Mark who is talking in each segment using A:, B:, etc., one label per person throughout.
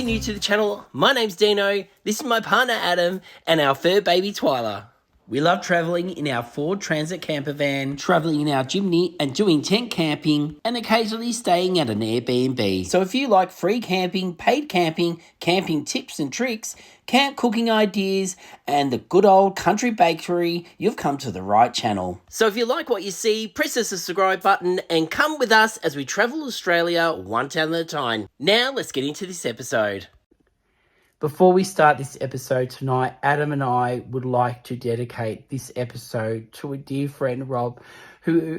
A: you're new to the channel, my name's Dino, this is my partner Adam, and our fur baby Twyla. We love travelling in our Ford Transit camper van, travelling in our Jimny and doing tent camping, and occasionally staying at an Airbnb. So if you like free camping, paid camping, camping tips and tricks, camp cooking ideas, and the good old country bakery, you've come to the right channel. So if you like what you see, press the subscribe button and come with us as we travel Australia one town at a time. Now let's get into this episode. Before we start this episode tonight, Adam and I would like to dedicate this episode to a dear friend, Rob, who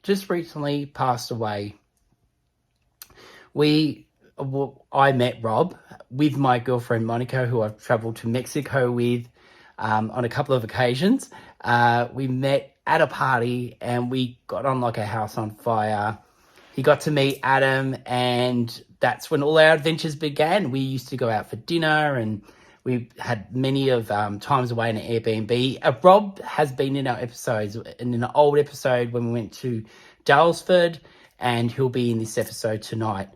A: just recently passed away. I met Rob with my girlfriend, Monica, who I've travelled to Mexico with on a couple of occasions. We met at a party and we got on like a house on fire. He got to meet Adam, and that's when all our adventures began. We used to go out for dinner, and we had many of times away in an Airbnb. Rob has been in our episodes, in an old episode when we went to Dalesford, and he'll be in this episode tonight.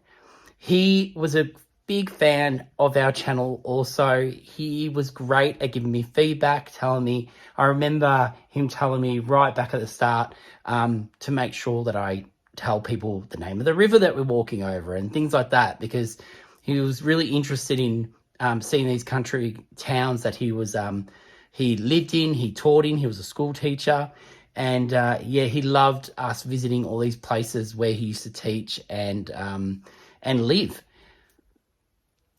A: He was a big fan of our channel also. He was great at giving me feedback, I remember him telling me right back at the start to make sure that I tell people the name of the river that we're walking over and things like that, because he was really interested in seeing these country towns that he lived in, he taught in, he was a school teacher, and he loved us visiting all these places where he used to teach and live.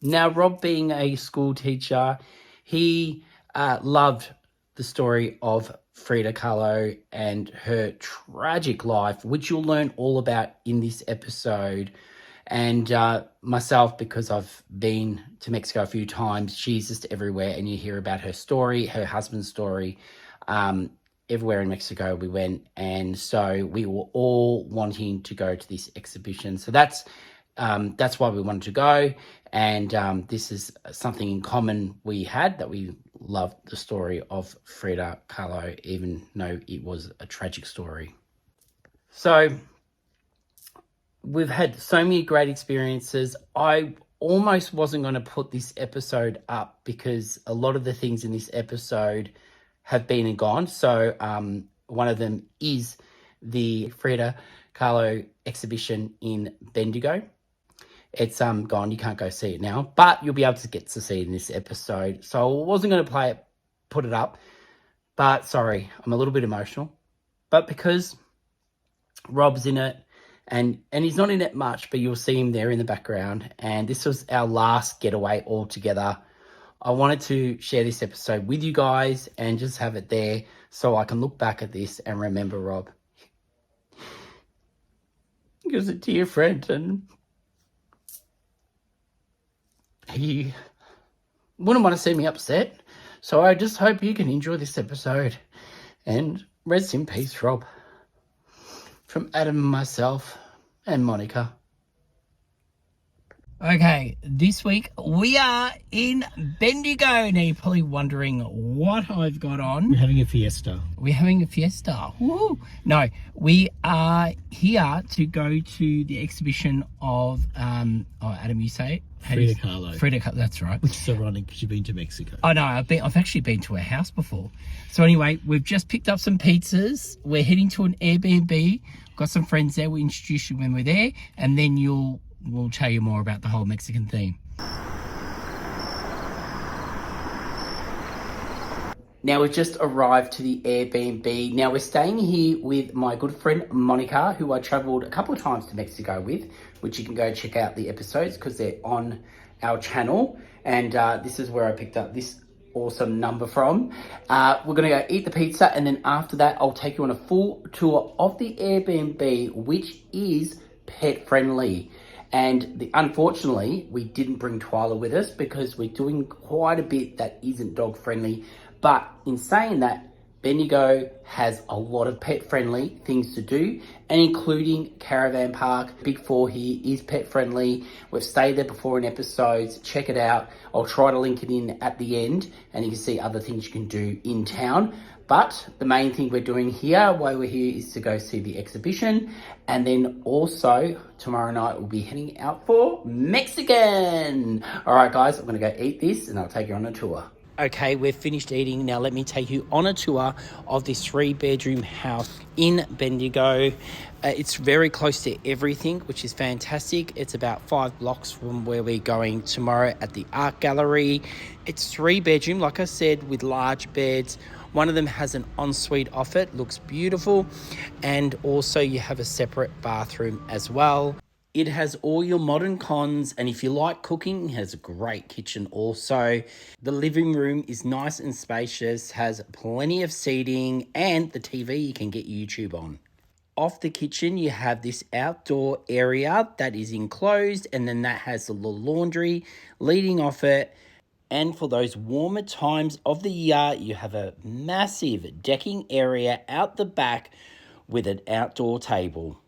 A: Now, Rob being a school teacher, he loved the story of Frida Kahlo and her tragic life, which you'll learn all about in this episode. And myself, because I've been to Mexico a few times, she's just everywhere, and you hear about her story, her husband's story. Everywhere in Mexico we went, and so we were all wanting to go to this exhibition. So that's why we wanted to go, and this is something in common we had, that we loved the story of Frida Kahlo, even though it was a tragic story. So we've had so many great experiences. I almost wasn't going to put this episode up because a lot of the things in this episode have been and gone. So one of them is the Frida Kahlo Exhibition in Bendigo. It's gone, you can't go see it now, but you'll be able to get to see it in this episode. So I wasn't going to put it up, but sorry, I'm a little bit emotional. But because Rob's in it, and he's not in it much, but you'll see him there in the background, and this was our last getaway all together, I wanted to share this episode with you guys and just have it there so I can look back at this and remember Rob. He was a dear friend, and he wouldn't want to see me upset. So I just hope you can enjoy this episode. And rest in peace, Rob. From Adam and myself and Monica. Okay, this week we are in Bendigo. Now you're probably wondering what I've got on.
B: We're having a fiesta.
A: We're having a fiesta. Woo! No, we are here to go to the exhibition of, Adam, you say it?
B: Frida Kahlo.
A: Frida Kahlo, that's right.
B: Which is ironic because you've been to Mexico.
A: Oh no, I've actually been to her house before. So anyway, we've just picked up some pizzas. We're heading to an Airbnb. Got some friends there. We'll introduce you when we're there, and then we'll tell you more about the whole Mexican theme. Now we've just arrived to the Airbnb. Now we're staying here with my good friend Monica, who I travelled a couple of times to Mexico with, which you can go check out the episodes because they're on our channel. And this is where I picked up this awesome number from. We're going to go eat the pizza, and then after that I'll take you on a full tour of the Airbnb, which is pet friendly. And unfortunately, we didn't bring Twyla with us because we're doing quite a bit that isn't dog friendly. But in saying that, Bendigo has a lot of pet-friendly things to do, and including caravan park. Big Four here is pet-friendly. We've stayed there before in episodes. Check it out. I'll try to link it in at the end, and you can see other things you can do in town. But the main thing we're doing here, while we're here, is to go see the exhibition. And then also, tomorrow night, we'll be heading out for Mexican. All right, guys, I'm going to go eat this, and I'll take you on a tour. Okay, we've finished eating. Now let me take you on a tour of this 3-bedroom house in Bendigo. It's very close to everything, which is fantastic. It's about 5 blocks from where we're going tomorrow at the art gallery. It's 3-bedroom, like I said, with large beds. One of them has an ensuite off it, looks beautiful. And also you have a separate bathroom as well. It has all your modern cons, and if you like cooking, it has a great kitchen also. The living room is nice and spacious, has plenty of seating, and the TV you can get YouTube on. Off the kitchen, you have this outdoor area that is enclosed, and then that has a little laundry leading off it. And for those warmer times of the year, you have a massive decking area out the back with an outdoor table.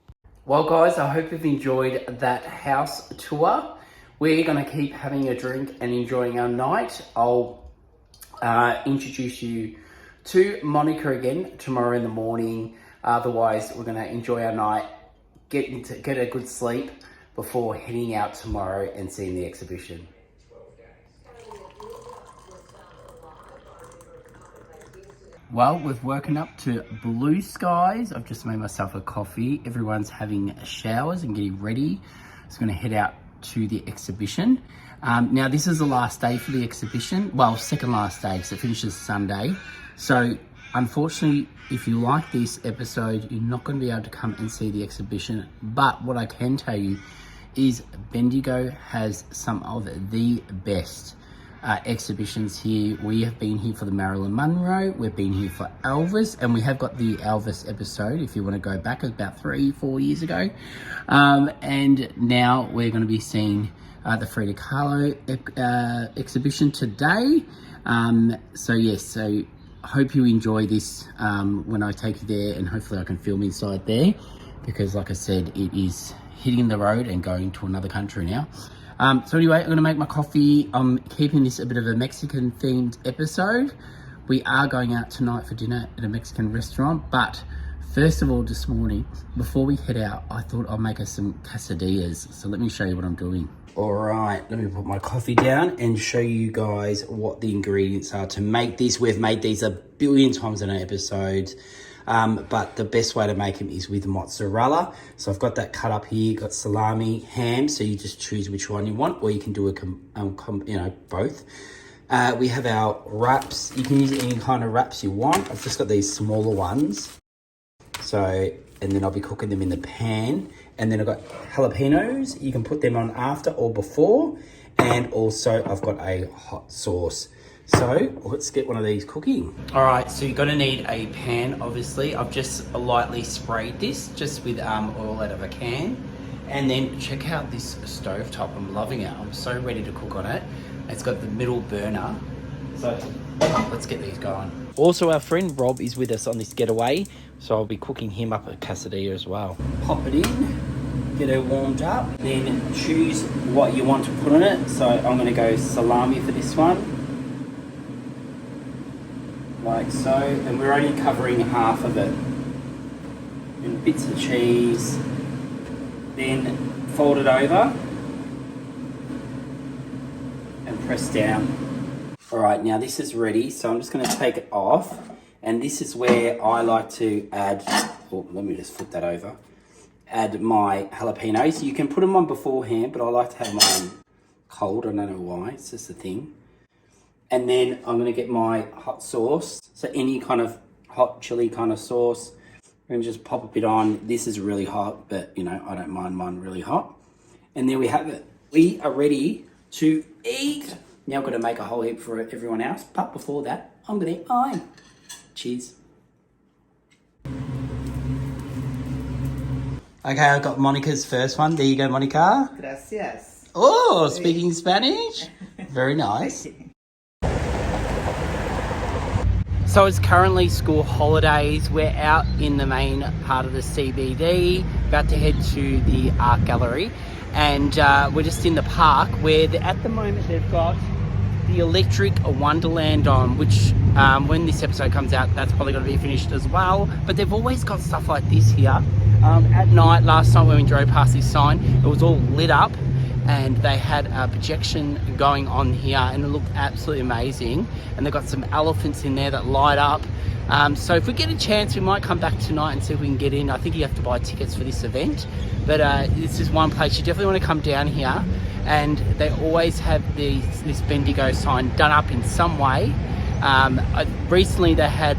A: Well, guys, I hope you've enjoyed that house tour. We're going to keep having a drink and enjoying our night. I'll introduce you to Monica again tomorrow in the morning. Otherwise, we're going to enjoy our night, get a good sleep before heading out tomorrow and seeing the exhibition. Well, we've woken up to blue skies. I've just made myself a coffee. Everyone's having showers and getting ready. So I'm going to head out to the exhibition. Now, this is the last day for the exhibition. Well, second last day, because it finishes Sunday. So, unfortunately, if you like this episode, you're not going to be able to come and see the exhibition. But what I can tell you is Bendigo has some of the best exhibitions here. We have been here for the Marilyn Monroe, we've been here for Elvis, and we have got the Elvis episode if you want to go back about 3-4 years ago. And now we're going to be seeing the Frida Kahlo exhibition today. So I hope you enjoy this when I take you there, and hopefully I can film inside there, because like I said, it is hitting the road and going to another country now. So anyway, I'm going to make my coffee. I'm keeping this a bit of a Mexican themed episode. We are going out tonight for dinner at a Mexican restaurant, but first of all, this morning, before we head out, I thought I'll make us some quesadillas. So let me show you what I'm doing. All right, let me put my coffee down and show you guys what the ingredients are to make these. We've made these a billion times in our episodes. But the best way to make them is with mozzarella. So I've got that cut up here, got salami, ham, so you just choose which one you want, or you can do both. We have our wraps. You can use any kind of wraps you want. I've just got these smaller ones. And then I'll be cooking them in the pan. And then I've got jalapenos. You can put them on after or before. And also I've got a hot sauce. So let's get one of these cooking. All right, so you're gonna need a pan, obviously. I've just lightly sprayed this just with oil out of a can. And then check out this stovetop, I'm loving it. I'm so ready to cook on it. It's got the middle burner. So let's get these going. Also, our friend Rob is with us on this getaway, so I'll be cooking him up a quesadilla as well. Pop it in, get it warmed up, then choose what you want to put on it. So I'm gonna go salami for this one. Like so, and we're only covering half of it. And bits of cheese, then fold it over and press down. All right, now this is ready, so I'm just going to take it off, and this is where I like to add, let me just flip that over, add my jalapenos. You can put them on beforehand, but I like to have mine cold. I don't know why, it's just a thing. And then I'm going to get my hot sauce. So any kind of hot chili kind of sauce. I'm going to just pop a bit on. This is really hot, but I don't mind mine really hot. And there we have it. We are ready to eat. Now I'm going to make a whole heap for everyone else. But before that, I'm going to eat mine. Cheers. Okay, I've got Monica's first one. There you go, Monica.
C: Gracias.
A: Oh, speaking Spanish. Very nice. So it's currently school holidays. We're out in the main part of the CBD, about to head to the art gallery, and we're just in the park where at the moment they've got the Electric Wonderland on, which when this episode comes out, that's probably going to be finished as well. But they've always got stuff like this here. At night, last night when we drove past this sign, it was all lit up, and they had a projection going on here, and it looked absolutely amazing. And they've got some elephants in there that light up. So if we get a chance, we might come back tonight and see if we can get in. I think you have to buy tickets for this event, but this is one place you definitely want to come down here. And they always have this Bendigo sign done up in some way. Recently they had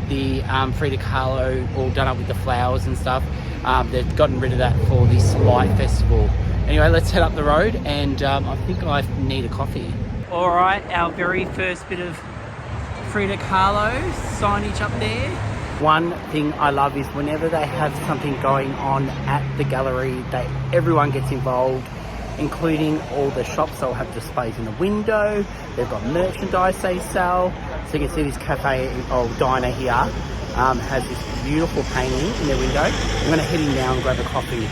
A: the Frida Kahlo all done up with the flowers and stuff. They've gotten rid of that for this light festival. Anyway, let's head up the road, and I think I need a coffee. All right, our very first bit of Frida Kahlo signage up there. One thing I love is whenever they have something going on at the gallery, everyone gets involved, including all the shops. They'll have displays in the window. They've got merchandise they sell. So you can see this cafe or diner here has this beautiful painting in their window. I'm going to head in now and grab a coffee.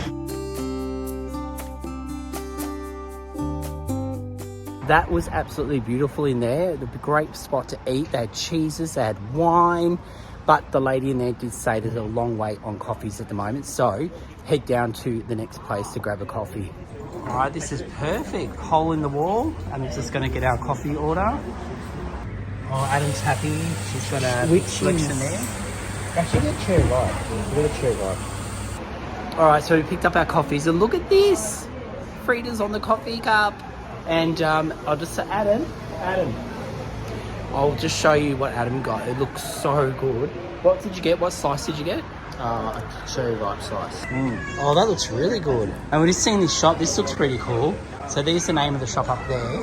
A: That was absolutely beautiful in there. It was a great spot to eat. They had cheeses, they had wine, but the lady in there did say there's a long wait on coffees at the moment. So head down to the next place to grab a coffee. All right, this is perfect. Hole in the wall. I'm just going to get our coffee order. Oh, Adam's happy. She's got a selection there. Actually, get a cherry right. Get a cherry right. All right, so we picked up our coffees, and look at this. Frida's on the coffee cup. And I'll just say, Adam, I'll just show you what Adam got. It looks so good. What did you get? What slice did you get?
B: A cherry ripe slice.
A: Oh, that looks really good. And we're just seeing this shop. This looks pretty cool. So there's the name of the shop up there.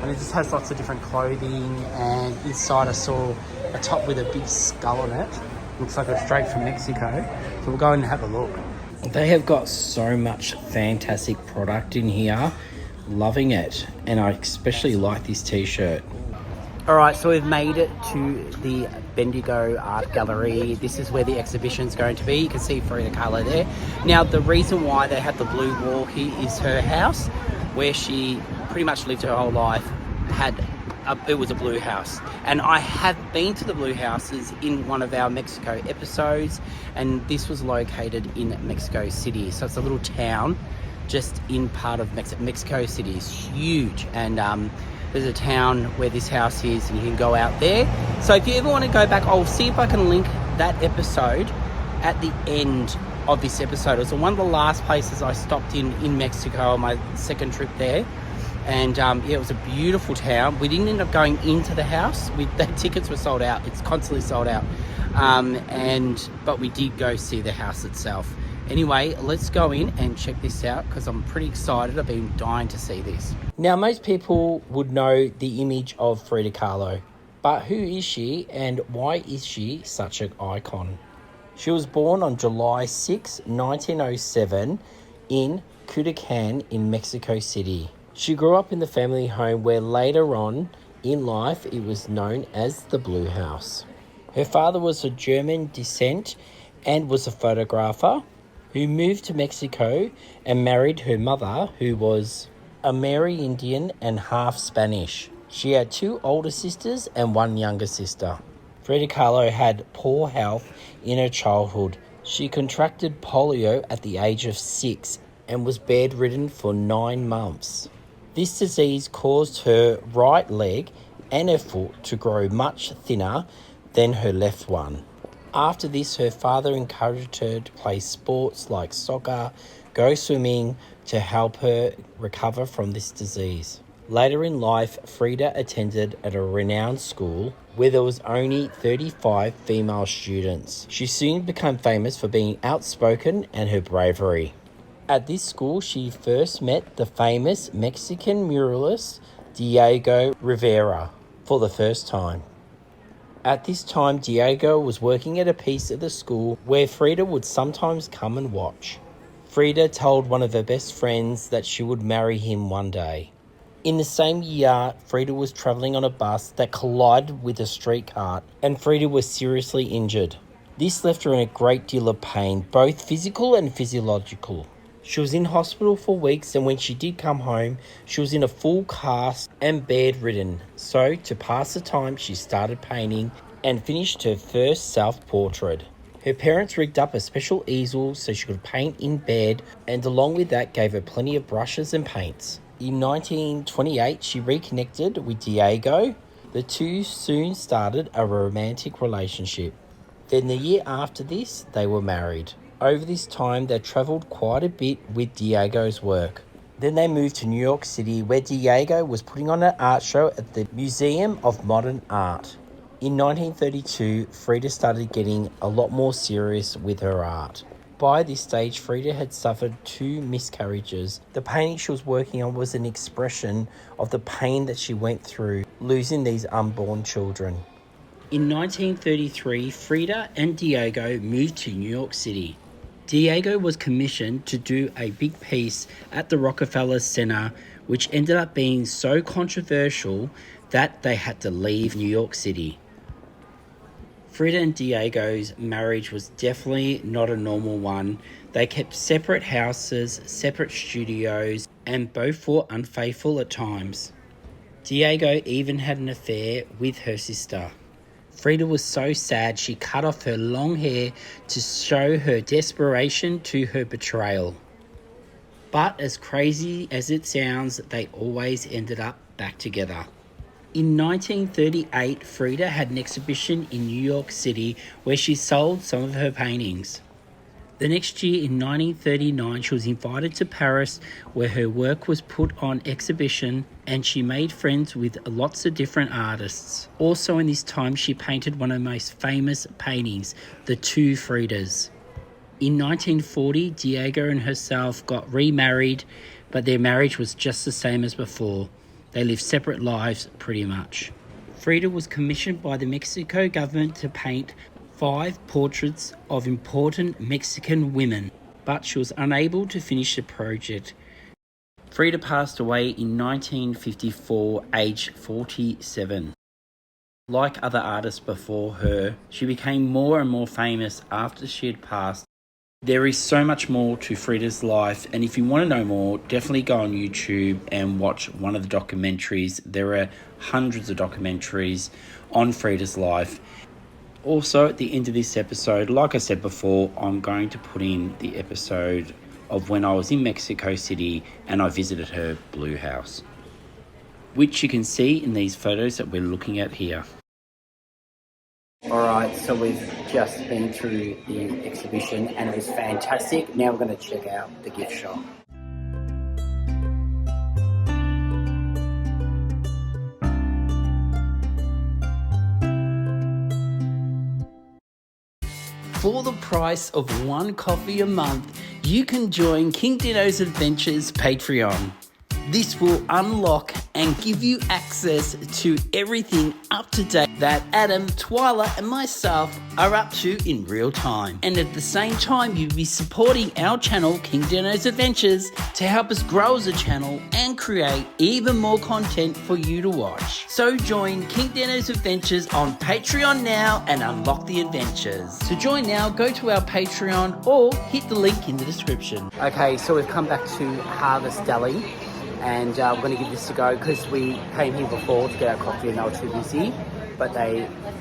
A: And it just has lots of different clothing. And inside I saw a top with a big skull on it. Looks like it's straight from Mexico. So we'll go and have a look. They have got so much fantastic product in here. Loving it. And I especially like this t-shirt. All right, so we've made it to the Bendigo Art Gallery. This is where the exhibition's going to be. You can see Frida Kahlo there. Now, the reason why they have the blue wall here is her house, where she pretty much lived her whole life. It was a blue house. And I have been to the blue houses in one of our Mexico episodes, and this was located in Mexico City. So it's a little town just in part of Mexico City. Is huge, and there's a town where this house is, and you can go out there. So if you ever want to go back, I'll see if I can link that episode at the end of this episode. It was one of the last places I stopped in Mexico on my second trip there. And yeah, it was a beautiful town. We didn't end up going into the house. The tickets were sold out. It's constantly sold out. But we did go see the house itself. Anyway, let's go in and check this out because I'm pretty excited. I've been dying to see this. Now, most people would know the image of Frida Kahlo, but who is she and why is she such an icon? She was born on July 6, 1907 in Culiacan in Mexico City. She grew up in the family home where later on in life it was known as the Blue House. Her father was of German descent and was a photographer who moved to Mexico and married her mother, who was a Mary Indian and half Spanish. She had two older sisters and one younger sister. Frida Kahlo had poor health in her childhood. She contracted polio at the age of 6 and was bedridden for 9 months. This disease caused her right leg and her foot to grow much thinner than her left one. After this, her father encouraged her to play sports like soccer, go swimming to help her recover from this disease. Later in life, Frida attended at a renowned school where there was only 35 female students. She soon became famous for being outspoken and her bravery. At this school, she first met the famous Mexican muralist Diego Rivera for the first time. At this time, Diego was working at a piece of the school where Frida would sometimes come and watch. Frida told one of her best friends that she would marry him one day. In the same year, Frida was travelling on a bus that collided with a street cart, and Frida was seriously injured. This left her in a great deal of pain, both physical and physiological. She was in hospital for weeks, and when she did come home, she was in a full cast and bedridden. So, to pass the time, she started painting and finished her first self-portrait. Her parents rigged up a special easel so she could paint in bed, and along with that gave her plenty of brushes and paints. In 1928, she reconnected with Diego. The two soon started a romantic relationship. Then the year after this, they were married. Over this time, they travelled quite a bit with Diego's work. Then they moved to New York City, where Diego was putting on an art show at the Museum of Modern Art. In 1932, Frida started getting a lot more serious with her art. By this stage, Frida had suffered 2 miscarriages. The painting she was working on was an expression of the pain that she went through losing these unborn children. In 1933, Frida and Diego moved to New York City. Diego was commissioned to do a big piece at the Rockefeller Center, which ended up being so controversial that they had to leave New York City. Frida and Diego's marriage was definitely not a normal one. They kept separate houses, separate studios, and both were unfaithful at times. Diego even had an affair with her sister. Frida was so sad she cut off her long hair to show her desperation to her betrayal. But as crazy as it sounds, they always ended up back together. In 1938, Frida had an exhibition in New York City where she sold some of her paintings. The next year, in 1939, she was invited to Paris where her work was put on exhibition, and she made friends with lots of different artists. Also in this time, she painted one of the most famous paintings, The Two Fridas. In 1940, Diego and herself got remarried, but their marriage was just the same as before. They lived separate lives, pretty much. Frida was commissioned by the Mexico government to paint 5 portraits of important Mexican women, but she was unable to finish the project. Frida passed away in 1954, aged 47. Like other artists before her, she became more and more famous after she had passed. There is so much more to Frida's life, and if you want to know more, definitely go on YouTube and watch one of the documentaries. There are hundreds of documentaries on Frida's life. Also, at the end of this episode, like I said before, I'm going to put in the episode of when I was in Mexico City and I visited her blue house, which you can see in these photos that we're looking at here. Alright, so we've just been through the exhibition and it was fantastic. Now we're going to check out the gift shop. For the price of 1 coffee a month, you can join King Dino's Adventures Patreon. This will unlock and give you access to everything up to date that Adam, Twyla and myself are up to in real time. And at the same time, you'll be supporting our channel, King Dino's Adventures, to help us grow as a channel and create even more content for you to watch. So join King Dino's Adventures on Patreon now and unlock the adventures. To join now, go to our Patreon or hit the link in the description. Okay, so we've come back to Harvest Deli. And we're going to give this a go because we came here before to get our coffee and they were too busy. But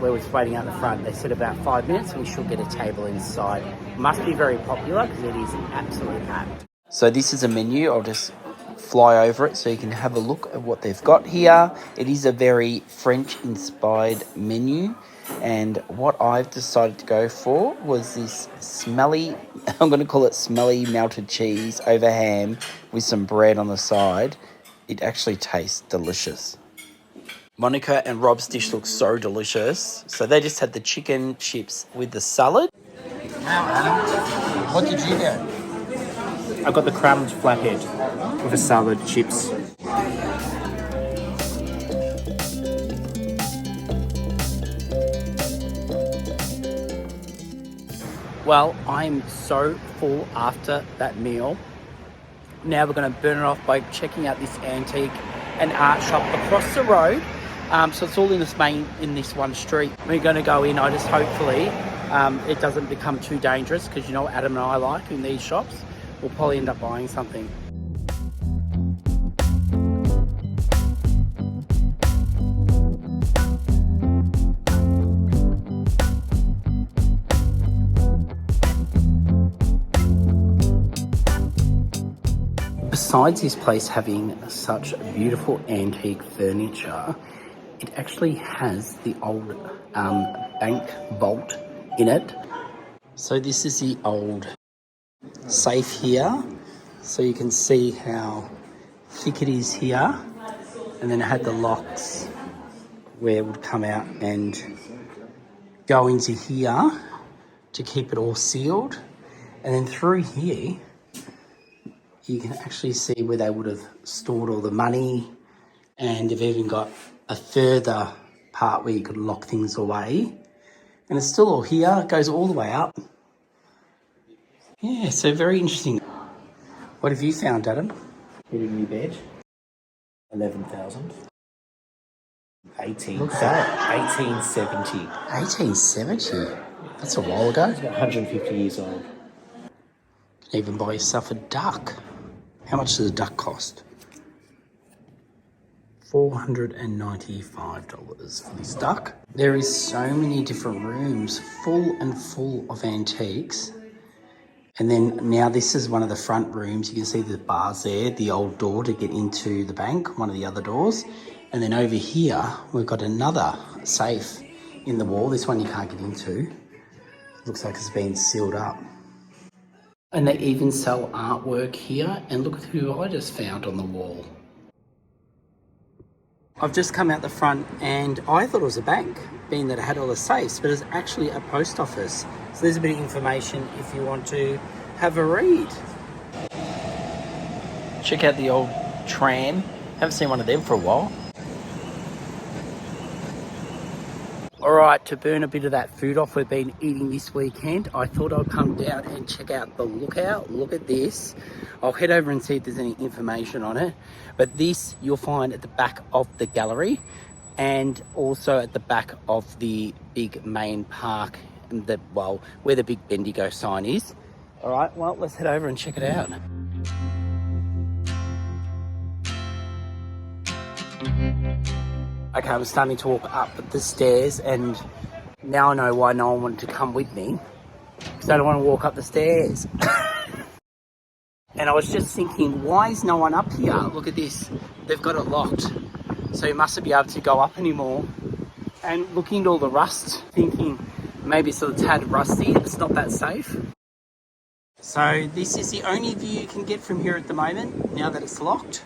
A: we were waiting out the front. They said about 5 minutes and we should get a table inside. Must be very popular because it is absolutely packed. So this is a menu. I'll just fly over it so you can have a look at what they've got here. It is a very French-inspired menu. And what I've decided to go for was this smelly, I'm going to call it smelly melted cheese over ham with some bread on the side. It actually tastes delicious. Monica and Rob's dish looks so delicious. So they just had the chicken chips with the salad.
B: Now, Adam, what did you get?
C: I got the crumbed flathead with a salad, chips.
A: Well, I'm so full after that meal. Now we're going to burn it off by checking out this antique an art shop across the road. So it's all in this one street. We're going to go in. I just hopefully it doesn't become too dangerous, because you know what Adam and I like in these shops. We'll probably end up buying something. Besides this place having such beautiful antique furniture, it actually has the old bank vault in it. So this is the old safe here. So you can see how thick it is here. And then it had the locks where it would come out and go into here to keep it all sealed. And then through here, you can actually see where they would have stored all the money, and they've even got a further part where you could lock things away. And it's still all here, it goes all the way up. Yeah, so very interesting. What have you found, Adam?
C: Get a new bed. 11,000.
B: What's that?
C: 1870.
A: 1870? That's a while ago.
C: It's about 150 years old.
A: You can even buy yourself a duck. How much does a duck cost? $495 for this duck. There is so many different rooms, full of antiques. And then now this is one of the front rooms. You can see the bars there, the old door to get into the bank, one of the other doors. And then over here, we've got another safe in the wall. This one you can't get into. Looks like it's been sealed up. And they even sell artwork here. And look at who I just found on the wall. I've just come out the front and I thought it was a bank, being that it had all the safes, but it's actually a post office. So there's a bit of information if you want to have a read. Check out the old tram. Haven't seen one of them for a while. All right, to burn a bit of that food off we've been eating this weekend, I thought I'd come down and check out the lookout. Look at this. I'll head over and see if there's any information on it. But this you'll find at the back of the gallery and also at the back of the big main park, and where the big Bendigo sign is. All right, well, let's head over and check it out. Okay, I'm starting to walk up the stairs, and now I know why no one wanted to come with me, because I don't want to walk up the stairs. And I was just thinking, why is no one up here? Look at this, they've got it locked. So you mustn't be able to go up anymore. And looking at all the rust, thinking maybe it's a tad rusty, it's not that safe. So this is the only view you can get from here at the moment, now that it's locked.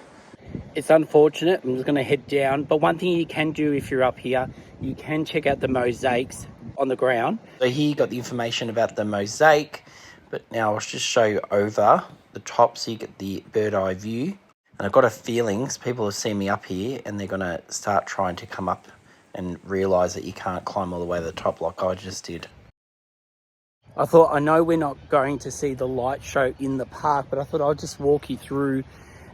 A: It's unfortunate. I'm just going to head down. But one thing you can do if you're up here, you can check out the mosaics on the ground. So here you got the information about the mosaic. But now I'll just show you over the top so you get the bird eye view. And I've got a feeling people have seen me up here and they're going to start trying to come up and realise that you can't climb all the way to the top like I just did. I thought, I know we're not going to see the light show in the park, but I thought I'll just walk you through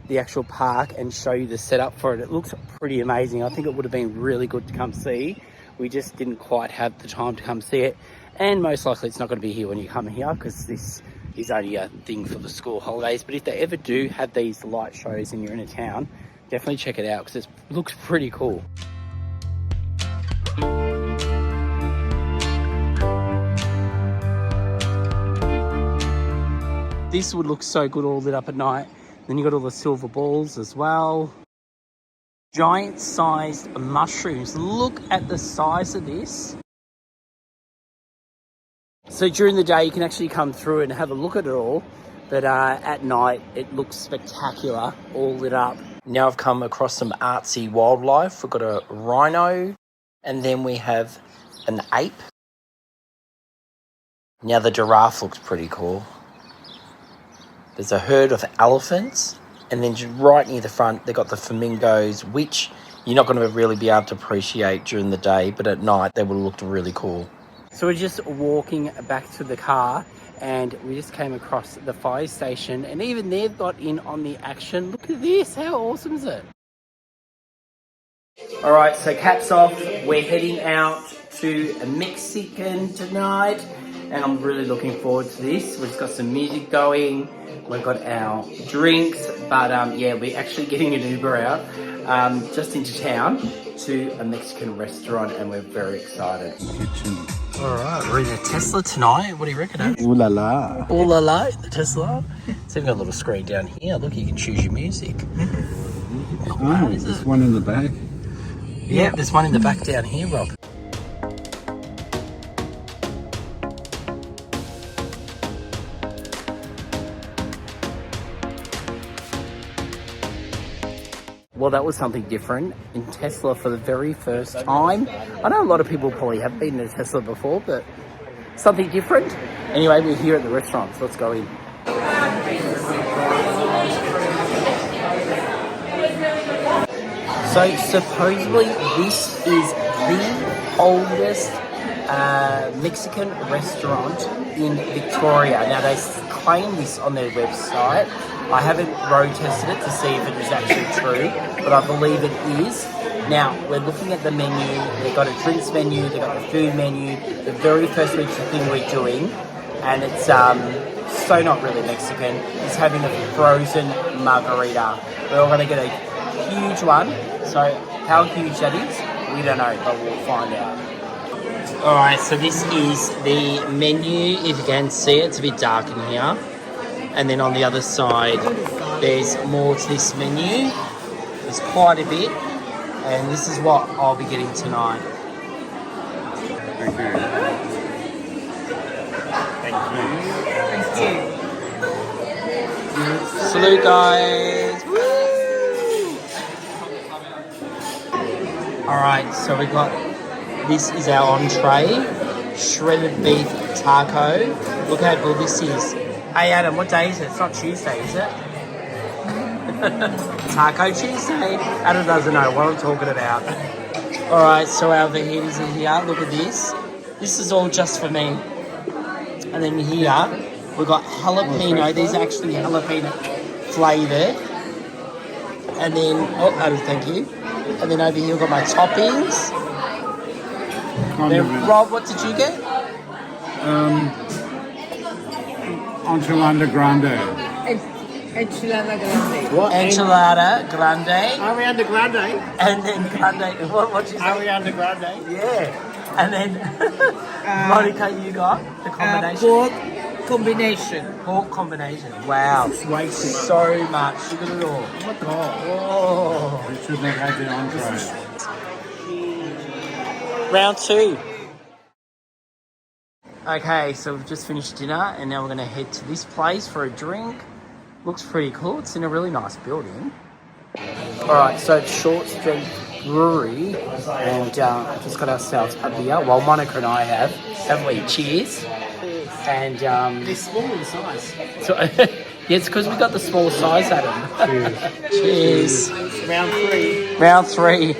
A: the actual park and show you the setup for it. It looks pretty amazing. I think it would have been really good to come see. We just didn't quite have the time to come see it, and most likely it's not going to be here when you come here, because this is only a thing for the school holidays. But if they ever do have these light shows and you're in a town, definitely check it out, because it looks pretty cool. This would look so good all lit up at night. Then you got all the silver balls as well. Giant sized mushrooms. Look at the size of this. So during the day you can actually come through and have a look at it all. But at night it looks spectacular, all lit up. Now I've come across some artsy wildlife. We've got a rhino, and then we have an ape. Now the giraffe looks pretty cool. There's a herd of elephants, and then just right near the front, they've got the flamingos, which you're not going to really be able to appreciate during the day, but at night they would have looked really cool. So we're just walking back to the car, and we just came across the fire station, and even they've got in on the action. Look at this, how awesome is it? All right, so caps off. We're heading out to a Mexican tonight, and I'm really looking forward to this. We've got some music going. We've got our drinks, but yeah, we're actually getting an Uber out just into town to a Mexican restaurant, and we're very excited. All right, we're in a Tesla tonight. What do you reckon, Adam?
B: Ooh la la.
A: Ooh la la, the Tesla. It's even got a little screen down here. Look, you can choose your music.
B: Oh, there's one in the back.
A: Yeah, there's one in the back down here, Rob. Well, that was something different in Tesla for the very first time. I know a lot of people probably have been in a Tesla before, but something different. Anyway, we're here at the restaurant, so let's go in. So supposedly this is the oldest Mexican restaurant in Victoria. Now they claim this on their website. I haven't road tested it to see if it is actually true, but I believe it is. Now we're looking at the menu. They've got a drinks menu, they've got the food menu. The very first thing we're doing, and it's so not really Mexican, is having a frozen margarita. We're all going to get a huge one. So how huge that is, we don't know, but we'll find out. Alright, so this is the menu. If you can see it, it's a bit dark in here. And then on the other side, there's more to this menu. There's quite a bit. And this is what I'll be getting tonight.
B: Okay.
D: Thank you.
A: Salute, guys. Alright, so we got, this is our entree, shredded beef taco. Look how good this is. Hey Adam, what day is it? It's not Tuesday, is it? Taco Tuesday. Adam doesn't know what I'm talking about. Alright, so our fajitas are here. Look at this. This is all just for me. And then here, we've got jalapeno. These are actually jalapeno flavoured. And then, oh Adam, thank you. And then over here we've got my toppings. Then, Rob, what did you get?
B: Enchilada grande.
D: Enchilada grande.
B: What?
A: Enchilada grande.
B: Ariana Grande.
A: And then grande. What'd you say?
B: Ariana Grande.
A: Yeah. And then, Monica, you got the combination?
D: Pork combination.
A: Pork combination. Wow. So much. Look at it all.
B: Oh my god.
A: Oh.
B: We shouldn't have had the entree.
A: Round two. Okay, so we've just finished dinner and now we're going to head to this place for a drink. Looks pretty cool. It's in a really nice building. Alright, so it's Short Street Brewery and just got ourselves a beer. Well, Monica and I have, haven't we? Cheers. And
C: They're small in size.
A: so, yeah, it's because we got the small size, Adam. Cheers.
C: Round three.
A: Round three.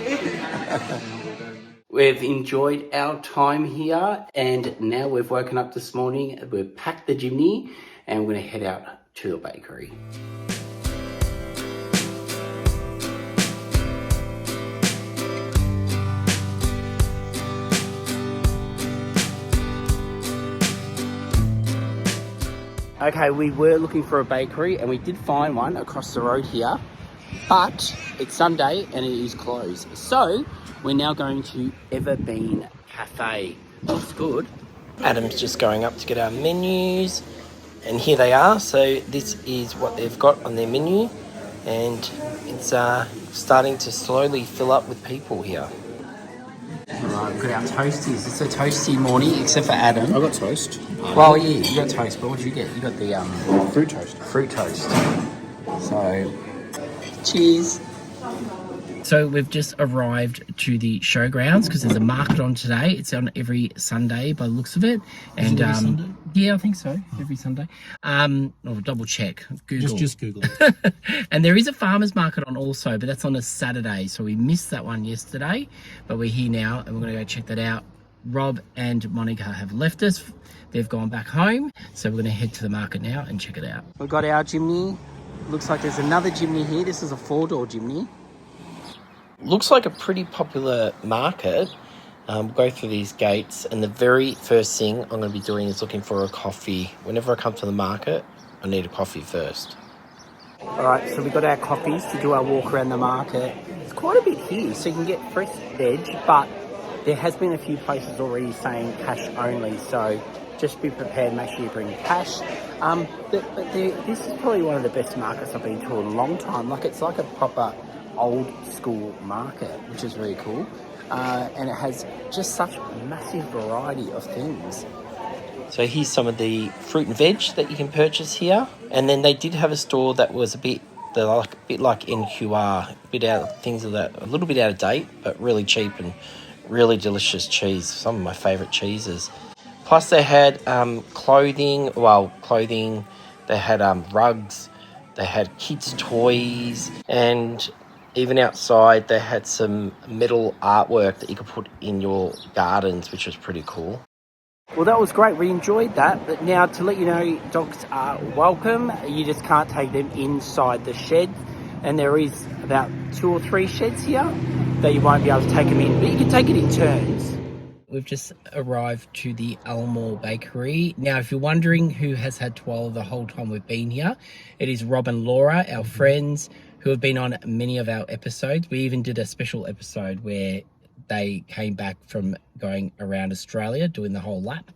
A: We've enjoyed our time here and now we've woken up this morning, we've packed the Jimny and we're going to head out to the bakery. Okay, we were looking for a bakery and we did find one across the road here, but it's Sunday and it is closed. So we're now going to Everbean Cafe. Looks good. Adam's just going up to get our menus and here they are. So this is what they've got on their menu and it's starting to slowly fill up with people here. Alright, we've got our toasties. It's a toasty morning except for Adam.
C: I got toast.
A: Well, yeah, you got toast, but what did you get? You got the
C: Fruit toast.
A: fruit toast. So, cheers. So we've just arrived to the showgrounds because there's a market on today. It's on every Sunday by the looks of it. And
C: Sunday?
A: yeah, I think so. Every Sunday. I'll double check. Google.
C: Just Google it.
A: And there is a farmer's market on also, but that's on a Saturday. So we missed that one yesterday, but we're here now and we're going to go check that out. Rob and Monica have left us. They've gone back home. So we're going to head to the market now and check it out. We've got our Jimny. Looks like there's another Jimny here. This is a 4-door Jimny.
E: Looks like a pretty popular market. We'll go through these gates, and the very first thing I'm going to be doing is looking for a coffee. Whenever I come to the market, I need a coffee first.
A: All right, so we got our coffees to do our walk around the market. It's quite a bit here, so you can get fresh veg, but there has been a few places already saying cash only, so just be prepared, make sure you bring cash. This is probably one of the best markets I've been to in a long time. Like, it's like a proper old school market, which is really cool. And it has just such a massive variety of things.
E: So here's some of the fruit and veg that you can purchase here. And then they did have a store that was a bit like NQR, a little bit out of date, but really cheap and really delicious cheese. Some of my favourite cheeses. Plus they had clothing. They had rugs. They had kids' toys, and even outside they had some metal artwork that you could put in your gardens, which was pretty cool.
A: Well, that was great. We enjoyed that. But now, to let you know, dogs are welcome. You just can't take them inside the shed. And there is about 2 or 3 sheds here that you won't be able to take them in, but you can take it in turns. We've just arrived to the Elmore Bakery. Now, if you're wondering who has had Twyla the whole time we've been here, it is Rob and Laura, our friends, who have been on many of our episodes. We even did a special episode where they came back from going around Australia, doing the whole lap,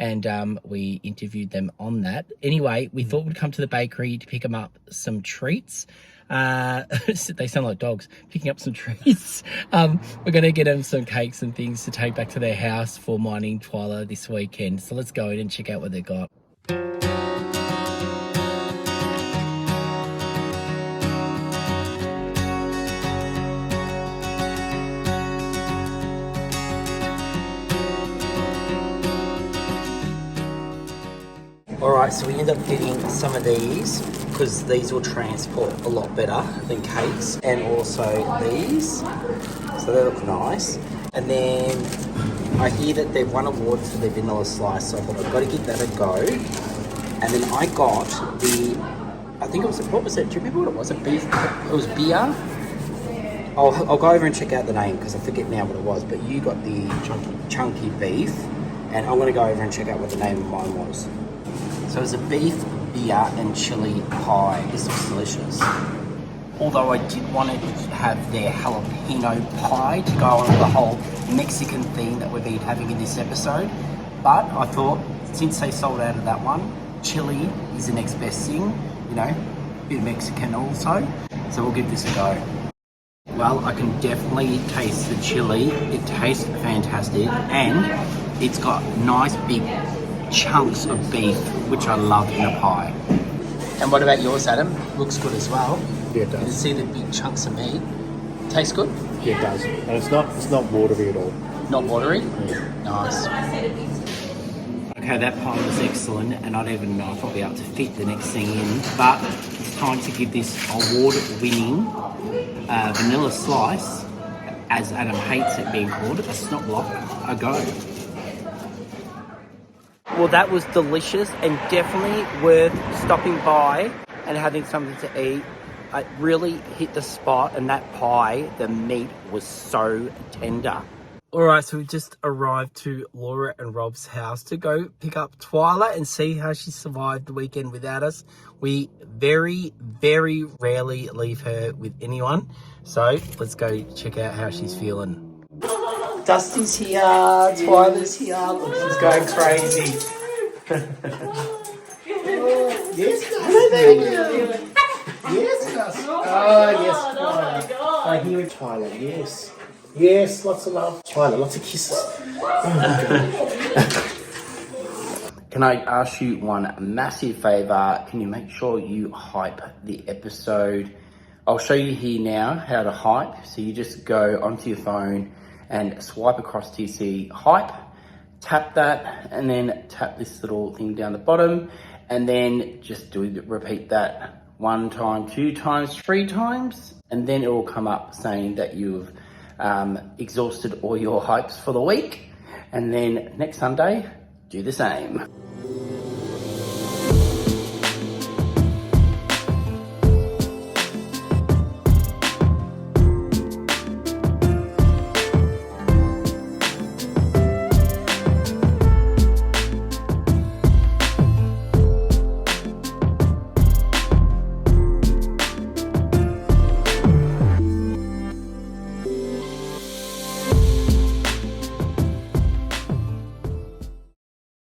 A: and we interviewed them on that. Anyway, we thought we'd come to the bakery to pick them up some treats. They sound like dogs, picking up some treats. We're going to get them some cakes and things to take back to their house for mining Twyla this weekend. So let's go in and check out what they got. Alright, so we end up getting some of these because these will transport a lot better than cakes, and also these, so they look nice. And then I hear that they've won awards for their vanilla slice, so I thought I've got to give that a go. And then I got I think it was, what was it? Do you remember what it was? It was beer. I'll go over and check out the name because I forget now what it was, but you got the chunky beef, and I'm going to go over and check out what the name of mine was. So it was a beef, beer and chili pie. This looks delicious. Although I did want to have their jalapeno pie to go on with the whole Mexican theme that we've been having in this episode. But I thought, since they sold out of that one, chili is the next best thing, you know, a bit of Mexican also. So we'll give this a go. Well, I can definitely taste the chili. It tastes fantastic, and it's got nice big chunks of beef, which I love in a pie. And what about yours, Adam? Looks good as well.
C: Yeah, it does.
A: You can see the big chunks of meat. Tastes good?
C: Yeah, it does. And it's not watery at all.
A: Not watery?
C: Yeah.
A: Nice. Okay, that pie was excellent, and I don't even know if I'll be able to fit the next thing in, but it's time to give this award-winning vanilla slice, as Adam hates it being called, a snot block, a go. Well, that was delicious and definitely worth stopping by and having something to eat. It really hit the spot, and that pie, the meat was so tender. All right, so we just arrived to Laura and Rob's house to go pick up Twyla and see how she survived the weekend without us. We very, very rarely leave her with anyone. So let's go check out how she's feeling. Dusty's here, Twyla's here. Look, she's going crazy. Yes. Hello, baby. Yes, Dusty. Oh, yes, Twyla. I hear it, Twyla. Yes. Yes, lots of love. Twyla, lots of kisses. Can I ask you one massive favour? Can you make sure you hype the episode? I'll show you here now how to hype. So you just go onto your phone and swipe across to see hype, tap that, and then tap this little thing down the bottom, and then just repeat that 1 time, 2 times, 3 times, and then it will come up saying that you've exhausted all your hypes for the week. And then next Sunday, do the same.